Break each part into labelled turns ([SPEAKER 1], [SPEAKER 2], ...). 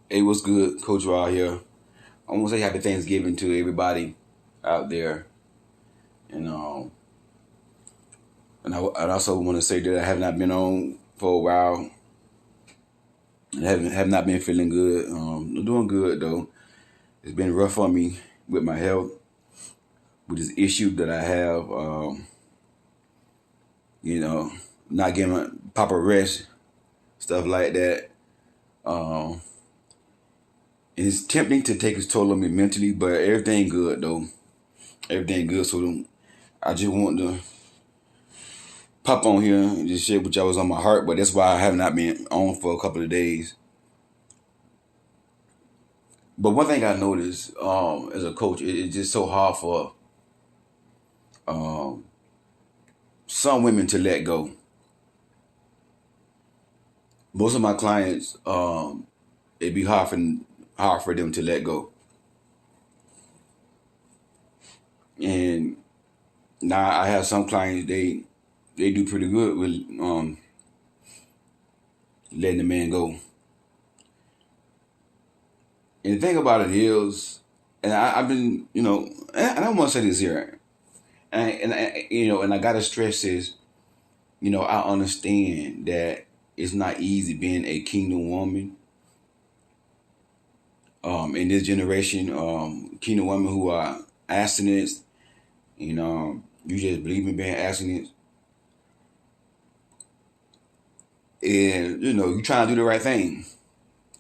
[SPEAKER 1] Hey, what's good? Coach Raw here. I want to say happy Thanksgiving to everybody out there. And I also want to say that I have not been on for a while. And have not been feeling good. I'm doing good though. It's been rough on me with my health, with this issue that I have. You know, not getting proper rest, stuff like that. Um, it's tempting to take its toll on me mentally, but everything good though. Everything good. So I just want to pop on here and just share what y'all was on my heart, but that's why I have not been on for a couple of days. But one thing I noticed as a coach, it's just so hard for um, some women to let go. Most of my clients, it'd be hard for them to let go. And now I have some clients they do pretty good with letting the man go. And the thing about it is, and I've been, and I want to say this here, and I gotta stress this. I understand that it's not easy being a kingdom woman. In this generation, kingdom women who are abstinence, you just believe in being abstinent, and you trying to do the right thing.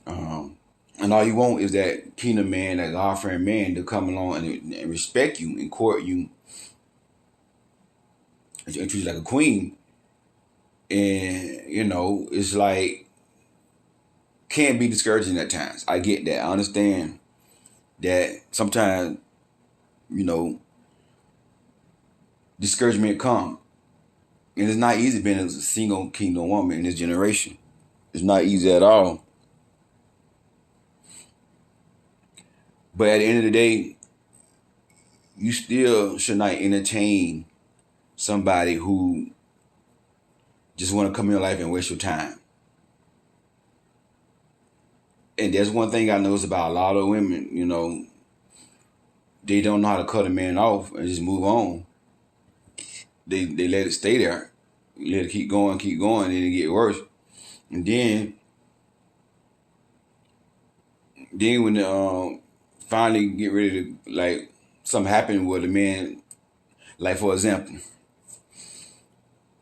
[SPEAKER 1] Um, and all you want is that kingdom man, that God fearing man, to come along and respect you and court you and treat you like a queen. And it's like can be discouraging at times. I get that. I understand that sometimes, you know, discouragement come. And it's not easy being a single kingdom woman in this generation. It's not easy at all. But at the end of the day, you still should not entertain somebody who just want to come in your life and waste your time. And there's one thing I notice about a lot of women, they don't know how to cut a man off and just move on. They let it stay there. Let it keep going, and then it get worse. And then when finally get ready to, like, something happen with the man, like for example,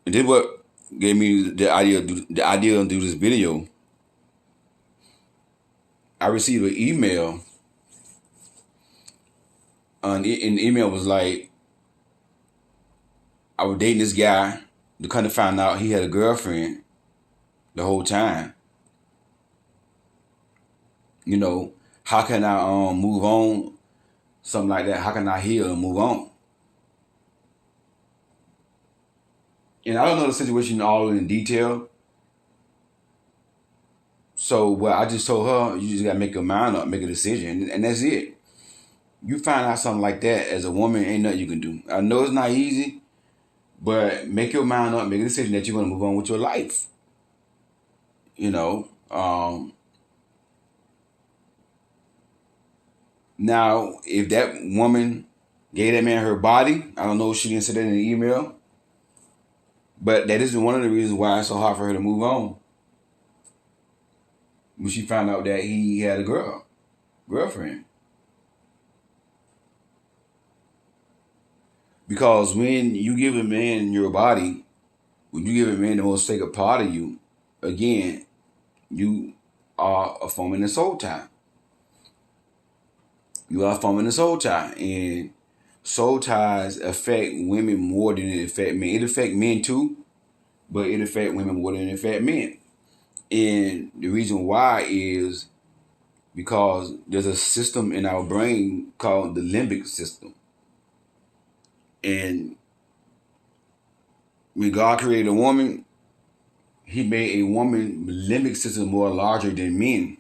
[SPEAKER 1] and this what gave me the idea to do this video. I received an email, and the email was like, I was dating this guy. To kind of find out he had a girlfriend the whole time. How can I move on? Something like that. How can I heal and move on? And I don't know the situation all in detail. So what I just told her, you just gotta make your mind up, make a decision, and that's it. You find out something like that as a woman, ain't nothing you can do. I know it's not easy, but make your mind up, make a decision that you're gonna move on with your life. Now, if that woman gave that man her body, I don't know if she didn't say that in the email, but that isn't one of the reasons why it's so hard for her to move on. When she found out that he had a girlfriend. Because when you give a man your body, when you give a man the most sacred part of you, again, you are forming a soul tie. You are forming a soul tie. And soul ties affect women more than it affect men. It affect men too, but it affect women more than it affect men. And the reason why is because there's a system in our brain called the limbic system. And when God created a woman, he made a woman limbic system more larger than men.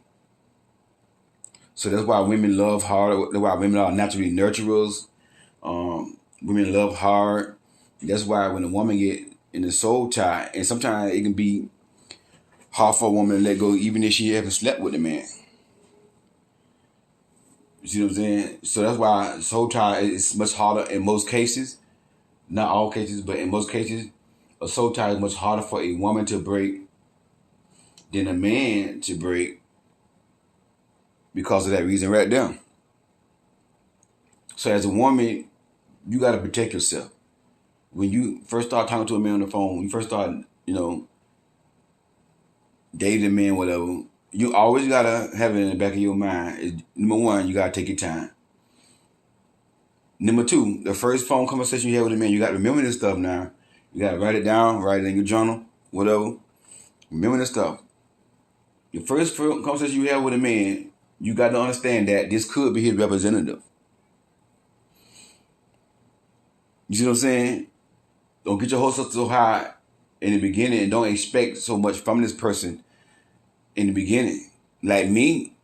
[SPEAKER 1] So that's why women love hard. That's why women are naturally nurturers. Women love hard. That's why when a woman get in the soul tie, and sometimes it can be hard for a woman to let go even if she haven't slept with a man. You see what I'm saying? So that's why soul tie is much harder in most cases. Not all cases, but in most cases, a soul tie is much harder for a woman to break than a man to break because of that reason right there. So as a woman, you got to protect yourself. When you first start talking to a man on the phone, when you first start, dating a man, whatever, you always got to have it in the back of your mind. Number one, you got to take your time. Number two, the first phone conversation you have with a man, you got to remember this stuff now. You got to write it down, write it in your journal, whatever. Remember this stuff. Your first conversation you have with a man, you got to understand that this could be his representative. You see what I'm saying? Don't get your hopes up so high in the beginning and don't expect so much from this person in the beginning. Like me,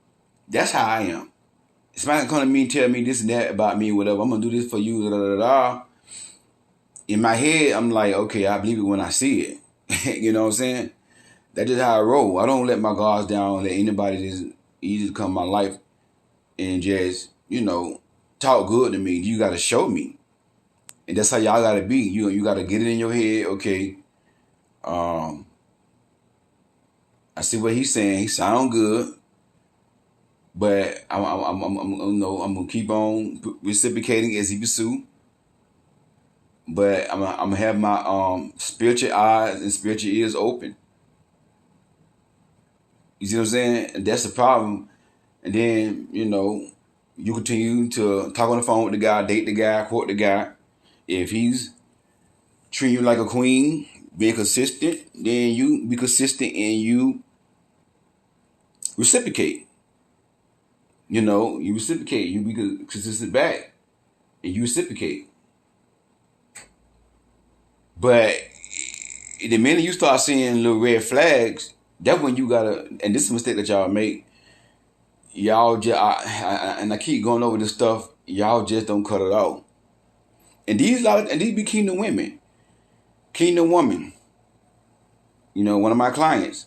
[SPEAKER 1] that's how I am. Somebody come to me and tell me this and that about me, whatever. I'm going to do this for you, da, da, da, da. In my head, I'm like, okay, I believe it when I see it. You know what I'm saying? That's just how I roll. I don't let my guards down, let anybody just easy come in my life and just, talk good to me. You got to show me. And that's how y'all got to be. You got to get it in your head, okay, I see what he's saying. He sound good. But I'm gonna keep on reciprocating as he pursue. But I'm gonna have my spiritual eyes and spiritual ears open. You see what I'm saying? And that's the problem. And then you continue to talk on the phone with the guy, date the guy, court the guy. If he's treating you like a queen, being consistent, then you be consistent and you reciprocate. You reciprocate. You be consistent back. And you reciprocate. But the minute you start seeing little red flags, that's when you gotta, and this is a mistake that y'all make. Y'all just, and I keep going over this stuff, y'all just don't cut it out. And these be kingdom women. Kingdom woman. One of my clients.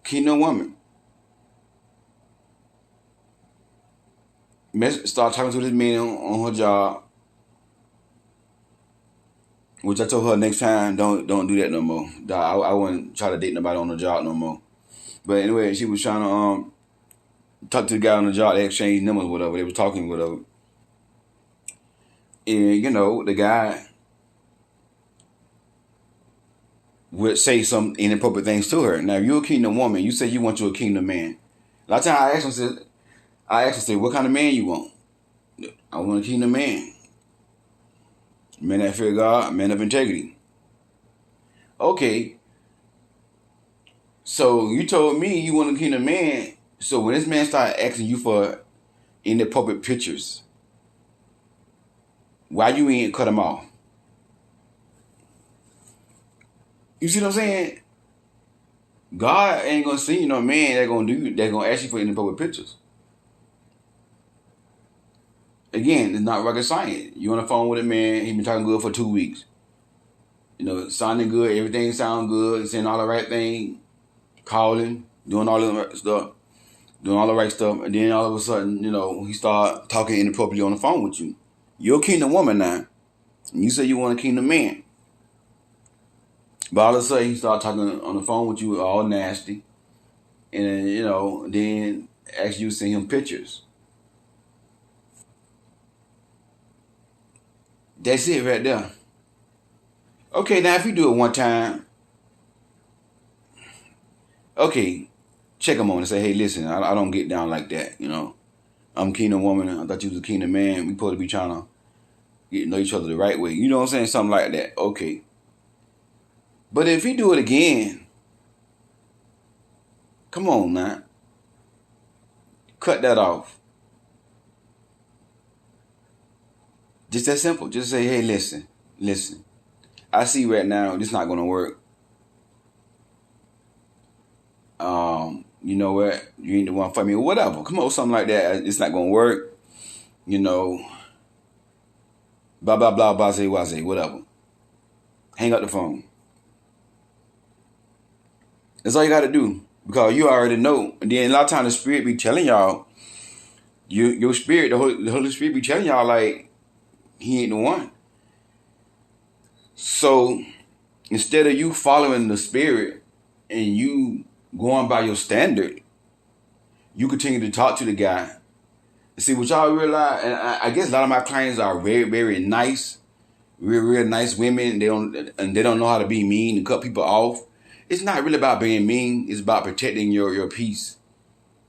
[SPEAKER 1] Kingdom woman. Start talking to this man on her job, which I told her next time, don't do that no more. I wouldn't try to date nobody on the job no more. But anyway, she was trying to talk to the guy on the job. They exchanged numbers, whatever. They was talking, whatever. And the guy would say some inappropriate things to her. Now, if you're a kingdom woman, you say you want you a kingdom man. A lot of times I ask him, what kind of man you want? I want a kingdom man. Man that fear God, man of integrity. Okay. So you told me you want a kingdom man. So when this man started asking you for inappropriate pictures, why you ain't cut him off? You see what I'm saying? God ain't gonna see no man that's gonna ask you for inappropriate pictures. Again, it's not rocket science. You on the phone with a man, he been talking good for 2 weeks. Sounding good, everything sound good, saying all the right thing, calling, doing all the right stuff, and then all of a sudden, he start talking inappropriately on the phone with you. You're a kingdom woman now. And you say you want a kingdom man. But all of a sudden he start talking on the phone with you all nasty. And then ask you to send him pictures. That's it right there. Okay, now if you do it one time, okay, check him on and say, hey, listen, I don't get down like that, I'm a kingdom woman. I thought you was a kingdom man. We supposed to be trying to get to know each other the right way. You know what I'm saying? Something like that. Okay. But if he do it again, come on now. Cut that off. Just that simple. Just say, hey, listen. I see right now this not gonna work. You know what? You ain't the one for me or whatever. Come on, something like that. It's not gonna work. Blah blah blah blah say whatever. Hang up the phone. That's all you gotta do. Because you already know. And then a lot of times the spirit be telling y'all your spirit, the Holy Spirit be telling y'all like he ain't the one. So instead of you following the spirit and you going by your standard, you continue to talk to the guy. See what y'all realize, and I guess a lot of my clients are very, very nice, real nice women. They don't know how to be mean and cut people off. It's not really about being mean. It's about protecting your peace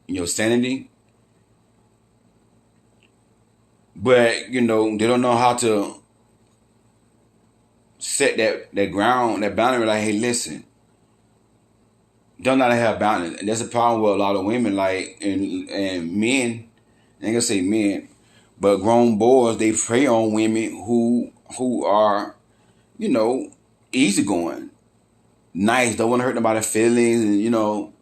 [SPEAKER 1] and your sanity. But they don't know how to set that ground, that boundary. Like, hey, listen, don't know how to have boundaries, and that's a problem with a lot of women. Like, and men, I ain't gonna say men, but grown boys, they prey on women who are, easygoing, nice, don't want to hurt nobody's feelings, and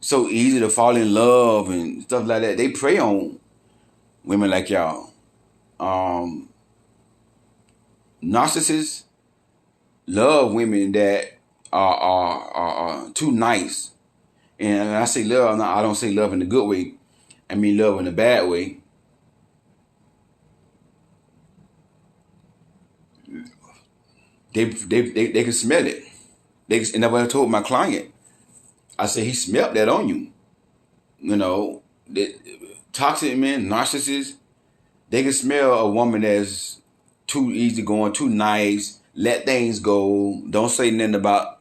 [SPEAKER 1] so easy to fall in love and stuff like that. They prey on women like y'all. Narcissists love women that are too nice. And when I say love, I don't say love in a good way. I mean love in a bad way. They can smell it. And that's what I told my client. I said, he smelled that on you. Toxic men, narcissists, they can smell a woman that's too easygoing, too nice, let things go, don't say nothing about,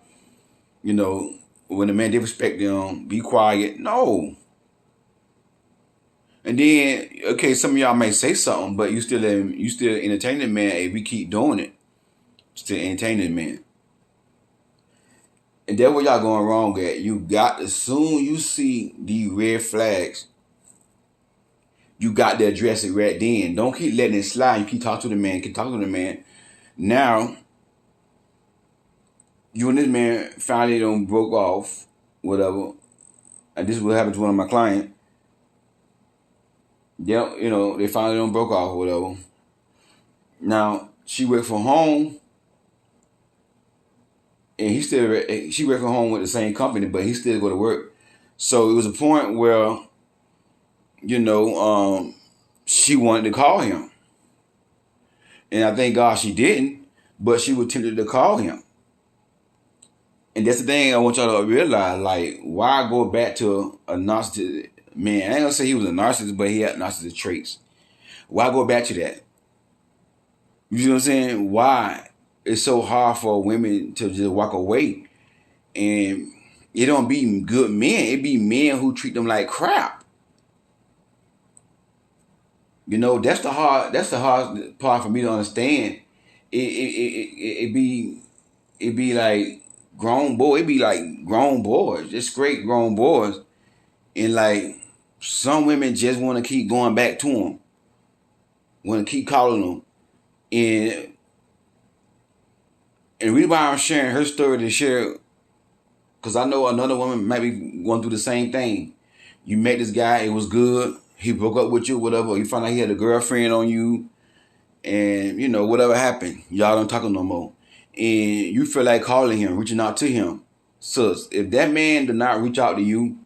[SPEAKER 1] when a man disrespect them, be quiet. No. And then, okay, some of y'all may say something, but you still entertain the man if we keep doing it. Still entertaining the man. And that's where y'all going wrong at. You got, as soon you see the red flags, you got to address it right then. Don't keep letting it slide. You keep talking to the man, Now, you and this man finally broke off, whatever. And this is what happened to one of my clients. Yep, they finally broke off, whatever. Now, she worked from home. And she worked from home with the same company, but he still go to work. So it was a point where, she wanted to call him. And I thank God she didn't, but she was tempted to call him. And that's the thing I want y'all to realize, like, why go back to a narcissist man? I ain't gonna say he was a narcissist, but he had narcissistic traits. Why go back to that? You see what I'm saying? Why? It's so hard for women to just walk away. And it don't be good men. It be men who treat them like crap. That's the hard part for me to understand. It be like grown boy. It be like grown boys, just great grown boys. And like some women just want to keep going back to them. Want to keep calling them. And the reason why I'm sharing her story to share, because I know another woman might be going through the same thing. You met this guy, it was good. He broke up with you, whatever. You found out he had a girlfriend on you. And, whatever happened. Y'all don't talk no more. And you feel like calling him, reaching out to him. So if that man does not reach out to you,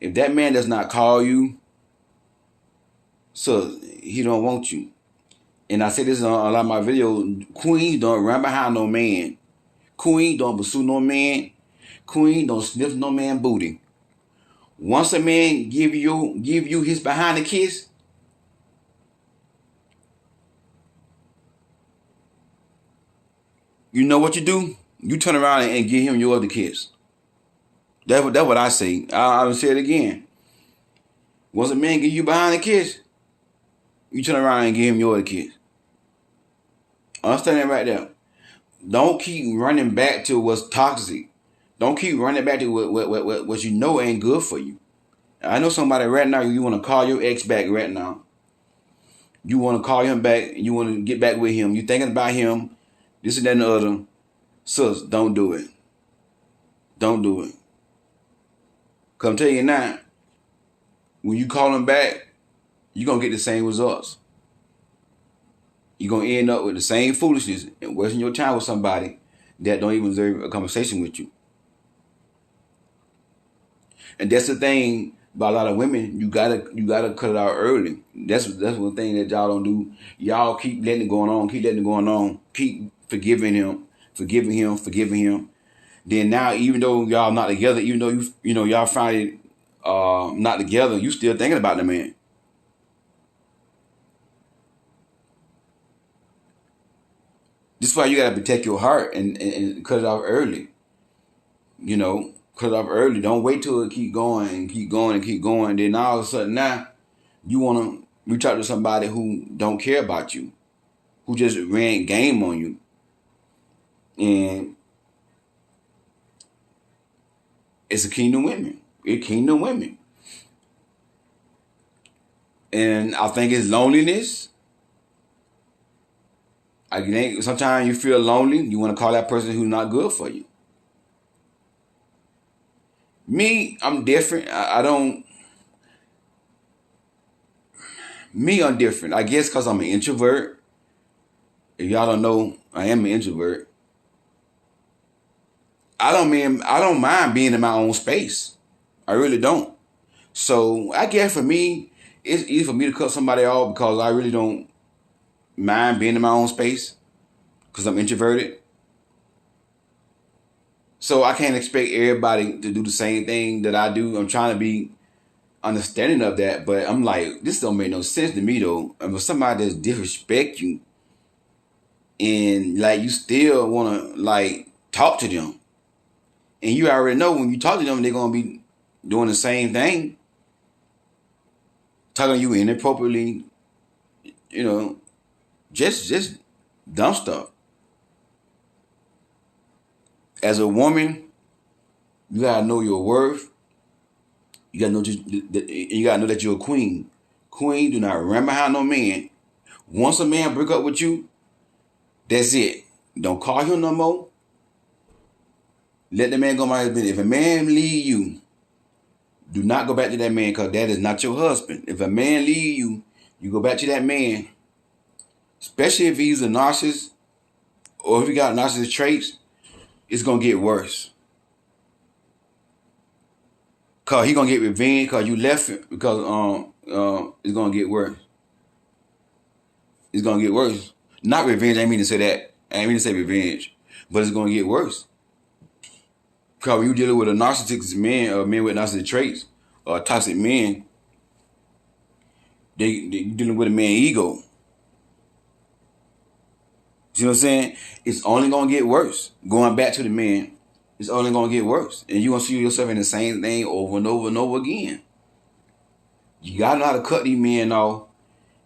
[SPEAKER 1] if that man does not call you, so he don't want you. And I say this on a lot of my videos, queens don't run behind no man. Queen don't pursue no man. Queen don't sniff no man booty. Once a man give you his behind the kiss, you know what you do? You turn around and give him your other kiss. That's what I say. I'll say it again. Once a man give you behind the kiss, you turn around and give him your other kiss. Understand that right there. Don't keep running back to what's toxic. Don't keep running back to what you know ain't good for you. I know somebody right now, you want to call your ex back right now. You want to call him back. You want to get back with him. You thinking about him, this and that and the other. Sis, don't do it. Don't do it. Because I'm telling you now, when you call him back, you're going to get the same results. You're going to end up with the same foolishness and wasting your time with somebody that don't even deserve a conversation with you. And that's the thing But a lot of women, you gotta cut it out early. That's one thing that y'all don't do. Y'all keep letting it going on, keep forgiving him. Then now, even though y'all not together, even though y'all finally not together, you still thinking about the man. This is why you gotta protect your heart and cut it off early. Cut it off early. Don't wait till it keep going and keep going and keep going. Then all of a sudden now you wanna reach out to somebody who don't care about you, who just ran game on you. And it's a kingdom women. It's kingdom women. And I think it's loneliness. Sometimes you feel lonely. You want to call that person who's not good for you. Me, I'm different. I don't. Me, I'm different. I guess because I'm an introvert. If y'all don't know, I am an introvert. I don't mind being in my own space. I really don't. So I guess for me, it's easy for me to cut somebody off because I really don't mind being in my own space because I'm introverted. So I can't expect everybody to do the same thing that I do. I'm trying to be understanding of that, but I'm like, this don't make no sense to me though. I mean, somebody that's disrespect you and like you still want to like talk to them, and you already know when you talk to them, they're gonna be doing the same thing, talking to you inappropriately, just dumb stuff. As a woman, you gotta know your worth. You gotta know that you're a queen. Queen do not run behind no man. Once a man break up with you, that's it. Don't call him no more. Let the man go by his business. If a man leave you, do not go back to that man because that is not your husband. If a man leave you, you go back to that man. Especially if he's a narcissist or if he got narcissist traits, it's gonna get worse. Cause he gonna get revenge cause you left him because it's gonna get worse. It's gonna get worse. Not revenge, I ain't mean to say that. I ain't mean to say revenge. But it's gonna get worse. Cause when you dealing with a narcissistic man or men with narcissistic traits or toxic men, they dealing with a man ego. You know what I'm saying? It's only gonna get worse. Going back to the man, it's only gonna get worse. And you're gonna see yourself in the same thing over and over and over again. You gotta know how to cut these men off.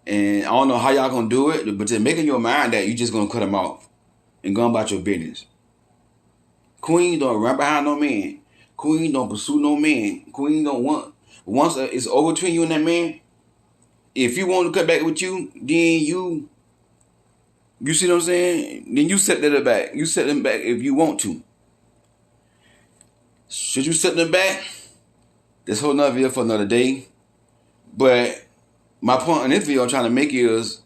[SPEAKER 1] And I don't know how y'all gonna do it, but just making your mind that you just gonna cut them off and go about your business. Queen don't run behind no man. Queen don't pursue no man. Queen don't want. Once it's over between you and that man, if you want to cut back with you, then you see what I'm saying? Then you set that back. You set them back if you want to. Should you set them back? That's a whole nother video for another day. But my point in this video I'm trying to make is,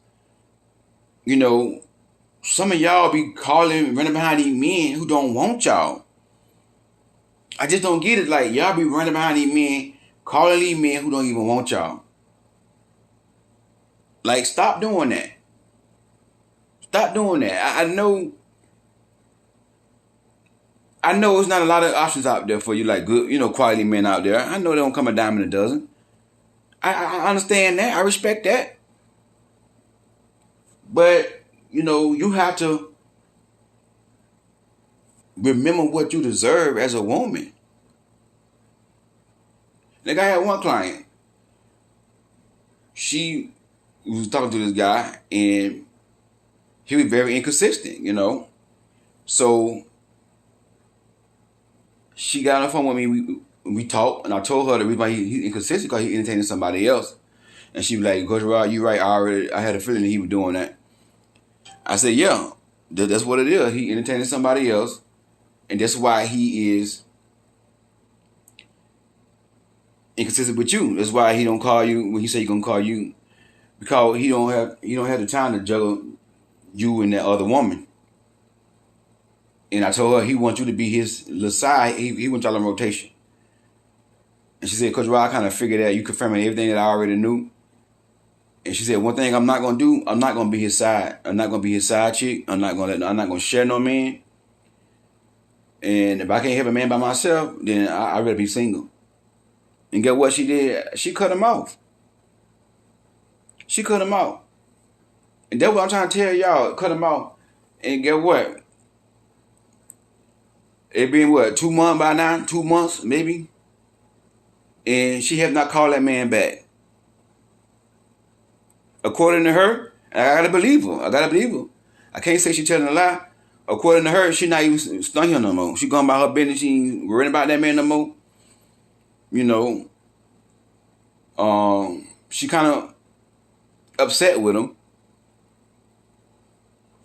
[SPEAKER 1] some of y'all be running behind these men who don't want y'all. I just don't get it. Like, y'all be running behind these men, calling these men who don't even want y'all. Like, stop doing that. Stop doing that. I know it's not a lot of options out there for you, like good, quality men out there. I know they don't come a dime in a dozen. I understand that. I respect that. But, you have to remember what you deserve as a woman. Like, I had one client. She was talking to this guy, and he was very inconsistent, So she got on the phone with me. We talked, and I told her the reason why he's inconsistent because he entertaining somebody else. And she was like, Coach Rod, you right. I had a feeling that he was doing that. I said, yeah, that's what it is. He entertaining somebody else, and that's why he is inconsistent with you. That's why he don't call you when he say he gonna call you, because he don't have the time to juggle you and that other woman. And I told her he wants you to be his little side. He wants y'all on rotation. And she said, Coach Rod, I kind of figured that you confirming everything that I already knew. And she said, one thing I'm not gonna do, I'm not gonna be his side. I'm not gonna be his side chick. I'm not gonna share no man. And if I can't have a man by myself, then I'd rather be single. And get what she did? She cut him off. She cut him off. And that's what I'm trying to tell y'all. Cut him off. And get what? It been what, 2 months by now? 2 months, maybe? And she have not called that man back. According to her, I gotta believe her. I can't say she telling a lie. According to her, she not even stunning him no more. She going about her business. She ain't worrying about that man no more. You know, she kind of upset with him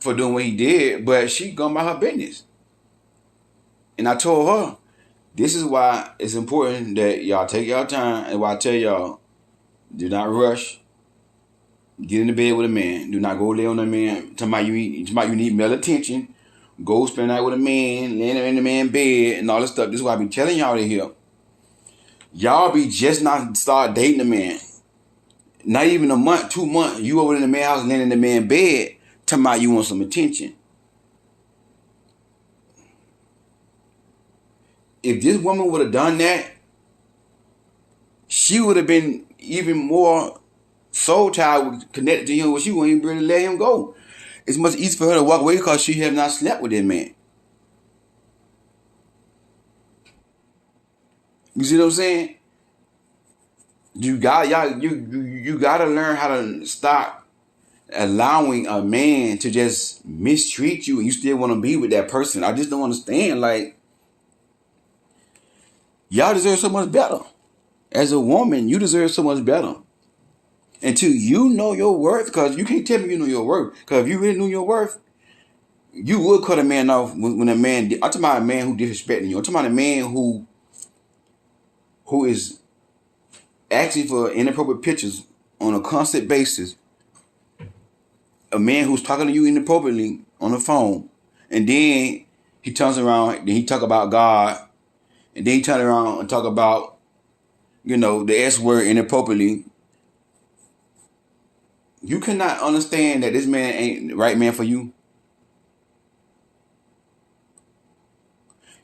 [SPEAKER 1] for doing what he did, but she going about her business. And I told her, this is why it's important that y'all take y'all time, and why I tell y'all, do not rush. Get in the bed with a man. Do not go lay on a man. Talking about you need male attention. Go spend the night with a man, laying in the man's bed, and all this stuff. This is why I be telling y'all to here. Y'all be just not start dating a man. Not even a month, 2 months. You over in the man's house, laying in the man's bed, talking about you want some attention. If this woman would have done that, she would have been even more soul child connected to him, where she wouldn't even really let him go. It's much easier for her to walk away because she have not slept with that man. You see what I'm saying? You gotta learn how to stop allowing a man to just mistreat you and you still want to be with that person. I just don't understand. Like, y'all deserve so much better. As a woman, you deserve so much better. Until you know your worth, because you can't tell me you know your worth. Because if you really knew your worth, you would cut a man off when a man. I'm talking about a man who disrespecting you. I'm talking about a man who is asking for inappropriate pictures on a constant basis. A man who's talking to you inappropriately on the phone, and then he turns around, then he talk about God, and then he turn around and talk about, the S word inappropriately. You cannot understand that this man ain't the right man for you.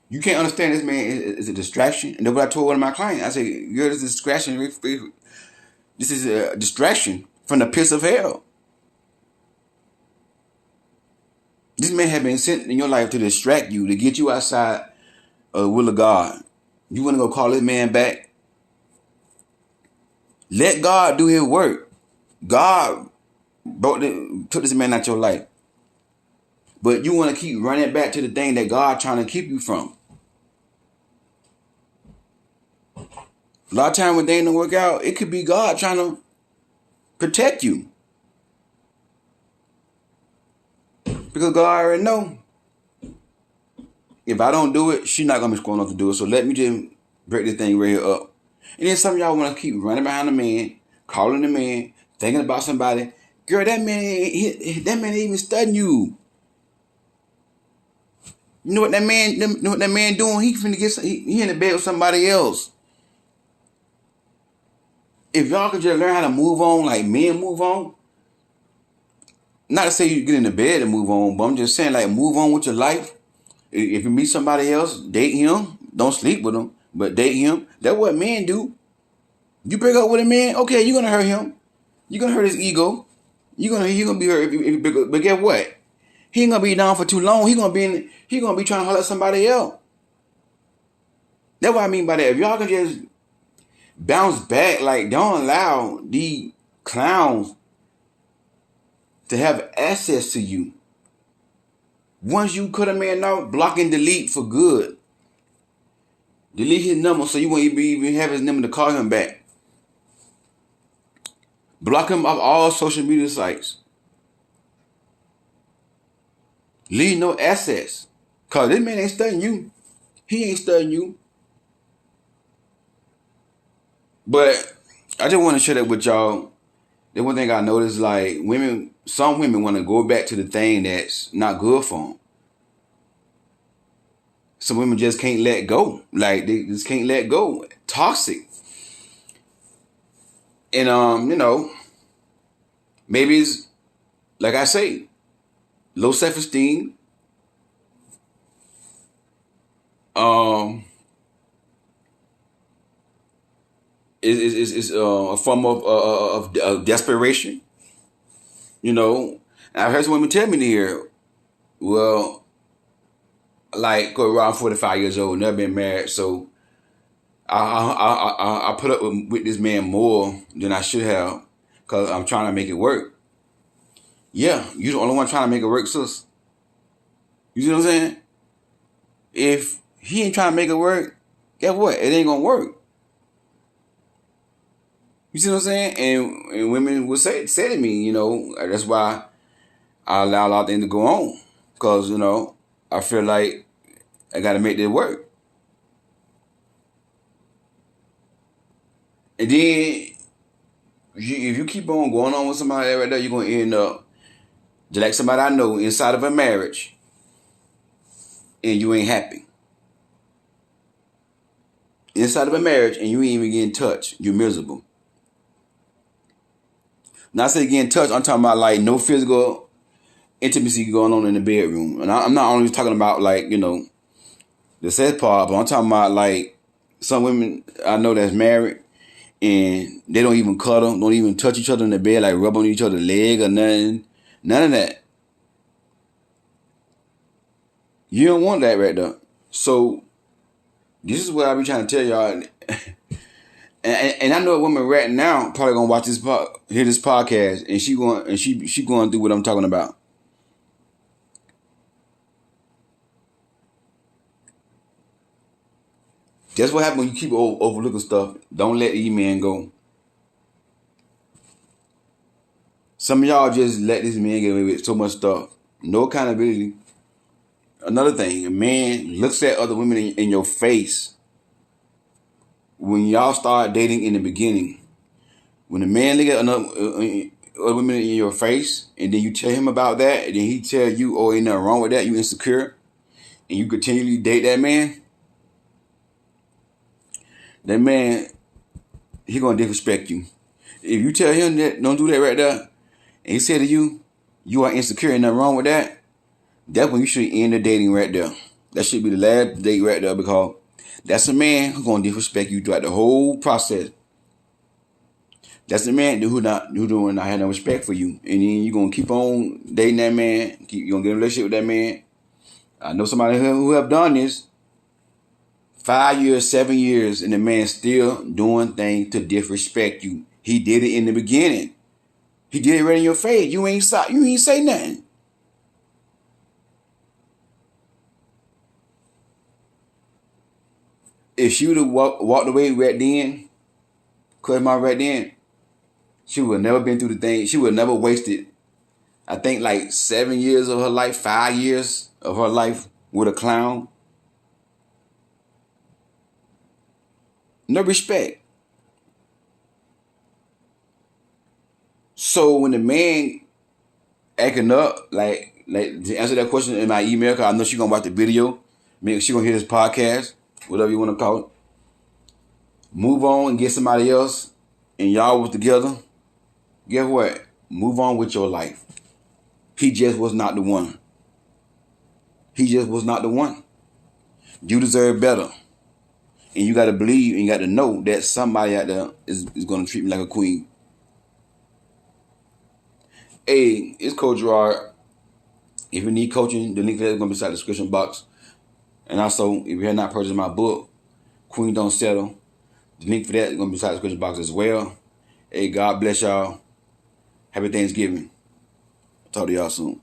[SPEAKER 1] You can't understand this man is a distraction. And that's what I told one of my clients. I said, girl, this is a distraction. This is a distraction from the pits of hell. This man had been sent in your life to distract you, to get you outside of the will of God. You want to go call this man back? Let God do his work. God took this man out your life. But you want to keep running back to the thing that God trying to keep you from. A lot of times when things don't work out, it could be God trying to protect you. Because God already know, if I don't do it, she's not going to be strong enough to do it. So let me just break this thing right here up. And then some of y'all want to keep running behind the man, calling the man, thinking about somebody. Girl, that man ain't even studying you. You know what that man doing? He finna he in the bed with somebody else. If y'all could just learn how to move on like men move on. Not to say you get in the bed and move on, but I'm just saying, like, move on with your life. If you meet somebody else, date him. Don't sleep with him, but date him. That's what men do. You break up with a man, okay, you're gonna hurt him. You're gonna hurt his ego. You're gonna be hurt if you break up. But guess what? He ain't gonna be down for too long. He gonna be trying to holler at somebody else. That's what I mean by that. If y'all can just bounce back, like, don't allow these clowns to have access to you. Once you cut a man off, block and delete for good. Delete his number so you won't even have his number to call him back. Block him off all social media sites. Leave no access. Cause this man ain't studying you. He ain't studying you. But I just want to share that with y'all. The one thing I noticed, like, some women want to go back to the thing that's not good for them. Some women just can't let go. Like, they just can't let go. Toxic. And maybe it's like I say, low self-esteem. Is a form of desperation. I've heard some women tell me here, well, like around 45 years old, never been married, so I put up with this man more than I should have because I'm trying to make it work. Yeah, you're the only one trying to make it work, sis. You see what I'm saying? If he ain't trying to make it work, guess what? It ain't gonna work. You see what I'm saying? And women will say to me, that's why I allow a lot of things to go on. Because, I feel like I got to make this work. And then, if you keep on going on with somebody right there, you're going to end up just like somebody I know inside of a marriage and you ain't happy. Inside of a marriage and you ain't even getting touched. You're miserable. Not say getting touched, I'm talking about like no physical intimacy going on in the bedroom. And I'm not only talking about like, the sex part, but I'm talking about like some women I know that's married and they don't even cuddle, don't even touch each other in the bed, like rub on each other's leg or nothing. None of that. You don't want that right there. So this is what I be trying to tell y'all. And I know a woman right now probably gonna watch hear this podcast, and she going through what I'm talking about. That's what happens when you keep overlooking stuff. Don't let these men go. Some of y'all just let this man get away with so much stuff. No accountability. Another thing, a man looks at other women in your face. When y'all start dating in the beginning, when a man look at other women in your face, and then you tell him about that, and then he tell you, oh, ain't nothing wrong with that, you insecure, and you continually date that man, he gonna disrespect you. If you tell him that, don't do that right there, and he say to you, you are insecure, ain't nothing wrong with that, that's when you should end the dating right there. That should be the last date right there, because that's a man who's gonna disrespect you throughout the whole process. That's the man who do not have no respect for you, and then you gonna keep on dating that man. You gonna get in a relationship with that man. I know somebody who have done this. 5 years, 7 years, and the man still doing things to disrespect you. He did it in the beginning. He did it right in your face. You ain't say nothing. If she would have walked away right then, cut him out right then, she would have never been through the thing. She would have never wasted, I think, like 7 years of her life, 5 years of her life with a clown. No respect. So when the man acting up, like to answer that question in my email, because I know she's gonna watch the video, maybe she gonna hear this podcast, whatever you want to call it. Move on and get somebody else, and y'all was together. Guess what? Move on with your life. He just was not the one. He just was not the one. You deserve better. And you got to believe and you got to know that somebody out there is going to treat me like a queen. Hey, it's Coach Gerard. If you need coaching, the link for that is going to be inside the description box. And also, if you have not purchased my book, Queen Don't Settle, the link for that is going to be inside the description box as well. Hey, God bless y'all. Happy Thanksgiving. Talk to y'all soon.